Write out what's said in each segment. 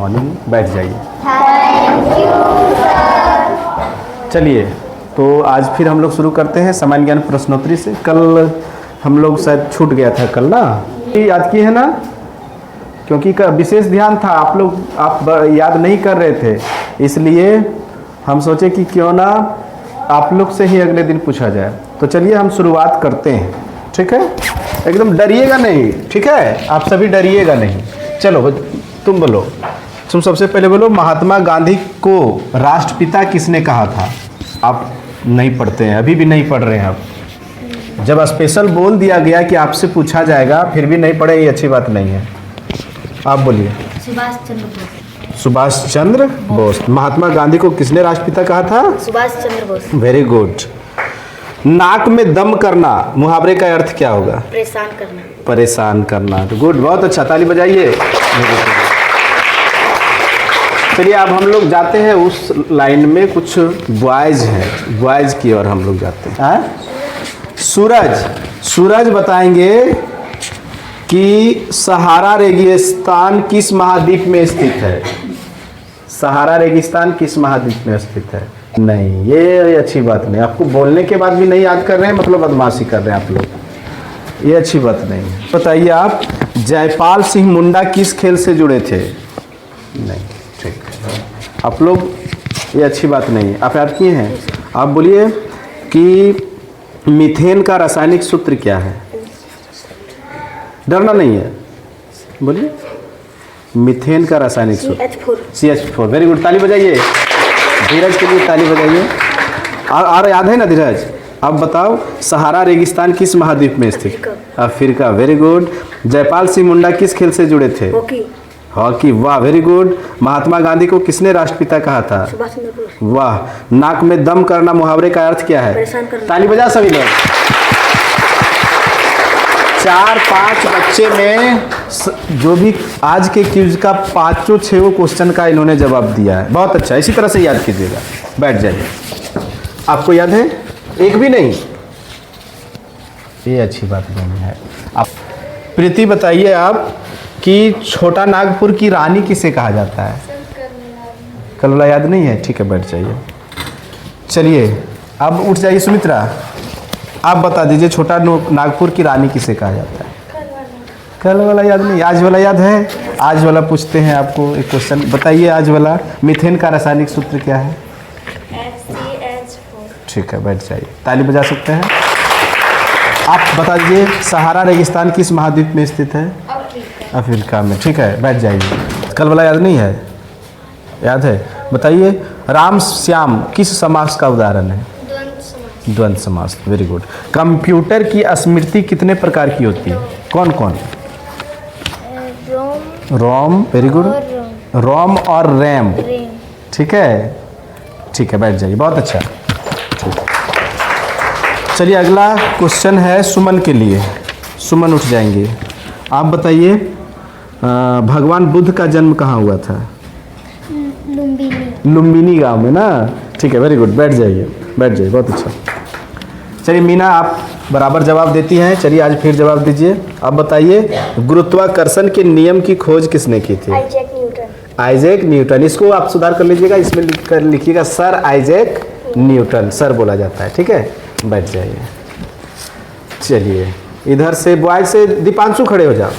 Morning. बैठ जाइए। Thank you sir. चलिए, तो आज फिर हम लोग शुरू करते हैं सामान्य ज्ञान प्रश्नोत्तरी से। कल हम लोग शायद छूट गया था कल ना, याद किए है ना, क्योंकि विशेष ध्यान था, आप याद नहीं कर रहे थे, इसलिए हम सोचे कि क्यों ना आप लोग से ही अगले दिन पूछा जाए। तो चलिए हम शुरुआत करते हैं, ठीक है। एकदम डरिएगा नहीं, ठीक है, आप सभी डरिएगा नहीं। चलो तुम बोलो, तुम सबसे पहले बोलो, महात्मा गांधी को राष्ट्रपिता किसने कहा था? आप नहीं पढ़ते हैं, अभी भी नहीं पढ़ रहे हैं आप। जब स्पेशल बोल दिया गया कि आपसे पूछा जाएगा फिर भी नहीं पढ़े, ये अच्छी बात नहीं है। आप बोलिए। सुभाष चंद्र बोस। सुभाष चंद्र बोस। महात्मा गांधी को किसने राष्ट्रपिता कहा था? सुभाष चंद्र बोस। Very good. नाक में दम करना, मुहावरे का अर्थ क्या होगा? परेशान करना। परेशान करना। तो गुड, बहुत अच्छा, ताली बजाइए। चलिए अब हम लोग जाते हैं उस लाइन में, कुछ बॉयज हैं, बॉयज की ओर हम लोग जाते हैं। सूरज बताएंगे कि सहारा रेगिस्तान किस महाद्वीप में स्थित है? सहारा रेगिस्तान किस महाद्वीप में स्थित है? नहीं, ये अच्छी बात नहीं। आपको बोलने के बाद भी नहीं याद कर रहे हैं, मतलब बदमाशी कर रहे हैं आप लोग, ये अच्छी बात नहीं है। बताइए आप, जयपाल सिंह मुंडा किस खेल से जुड़े थे? नहीं, ठीक है, आप लोग, ये अच्छी बात नहीं है, आप याद किए हैं। आप बोलिए कि मीथेन का रासायनिक सूत्र क्या है? डरना नहीं है, बोलिए। मीथेन का रासायनिक सूत्र CH4। वेरी गुड, ताली बजाइए धीरज के लिए, ताली बजाइए। और याद है ना धीरज? अब बताओ, सहारा रेगिस्तान किस महाद्वीप में स्थित? Africa. Very good. Jaipal Singh Munda किस खेल से जुड़े थे? हॉकी। वाह, वेरी गुड। महात्मा गांधी को किसने राष्ट्रपिता कहा था? सुभाष चंद्र बोस। वाह। नाक में दम करना, मुहावरे का अर्थ क्या है? परेशान करना। ताली बजा सभी लोग। 4-5 बच्चे में जो भी आज के क्विज का 5-6 क्वेश्चन का इन्होंने जवाब दिया है, बहुत अच्छा। इसी तरह से याद कीजिएगा। बैठ जाइए। आपको याद है? एक भी नहीं, ये अच्छी बात नहीं है। आप प्रीति बताइए आप कि छोटा नागपुर की रानी किसे कहा जाता है? कल वाला याद नहीं है? ठीक है, बैठ जाइए। चलिए अब उठ जाइए सुमित्रा, आप बता दीजिए छोटा नागपुर की रानी किसे कहा जाता है? कल वाला याद नहीं, आज वाला याद है? आज वाला पूछते हैं आपको एक क्वेश्चन, बताइए आज वाला। मीथेन का रासायनिक सूत्र क्या है? HCH4। ठीक है, बैठ जाइए, ताली बजा सकते हैं। आप बता दीजिए, सहारा रेगिस्तान किस महाद्वीप में स्थित है? अफ्रीका में। ठीक है, बैठ जाइए। कल वाला याद नहीं है? याद है? बताइए, राम श्याम किस समास का उदाहरण है? द्वंद्व समास। Very good. कंप्यूटर की स्मृति कितने प्रकार की होती है? कौन कौन? रोम। Very good. रोम और रैम। ठीक है, ठीक है, बैठ जाइए, बहुत अच्छा। चलिए अगला क्वेश्चन है सुमन के लिए। सुमन उठ जाएंगे। आप बताइए, भगवान बुद्ध का जन्म कहाँ हुआ था? लुम्बिनी गांव में ना। ठीक है, वेरी गुड, बैठ जाइए, बैठ जाइए, बहुत अच्छा। चलिए मीना, आप बराबर जवाब देती हैं। चलिए आज फिर जवाब दीजिए। अब बताइए, गुरुत्वाकर्षण के नियम की खोज किसने की थी? Isaac Newton. इसको आप सुधार कर लीजिएगा, इसमें लिखिएगा सर आइजैक न्यूटन, सर बोला जाता है। ठीक है, बैठ जाइए। चलिए इधर से बॉय से दीपांशु खड़े हो जाओ।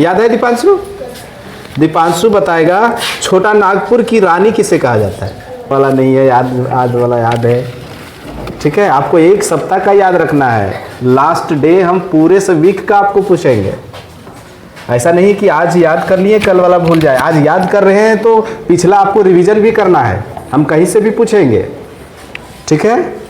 याद है दीपांशु? दीपांशु बताएगा, छोटा नागपुर की रानी किसे कहा जाता है? वाला नहीं है, याद आज वाला याद है। ठीक है, आपको एक सप्ताह का याद रखना है। लास्ट डे हम पूरे से वीक का आपको पूछेंगे। ऐसा नहीं कि आज याद कर लिए कल वाला भूल जाए। आज याद कर रहे हैं तो पिछला आपको रिवीजन भी करना है, हम कहीं से भी पूछेंगे। ठीक है,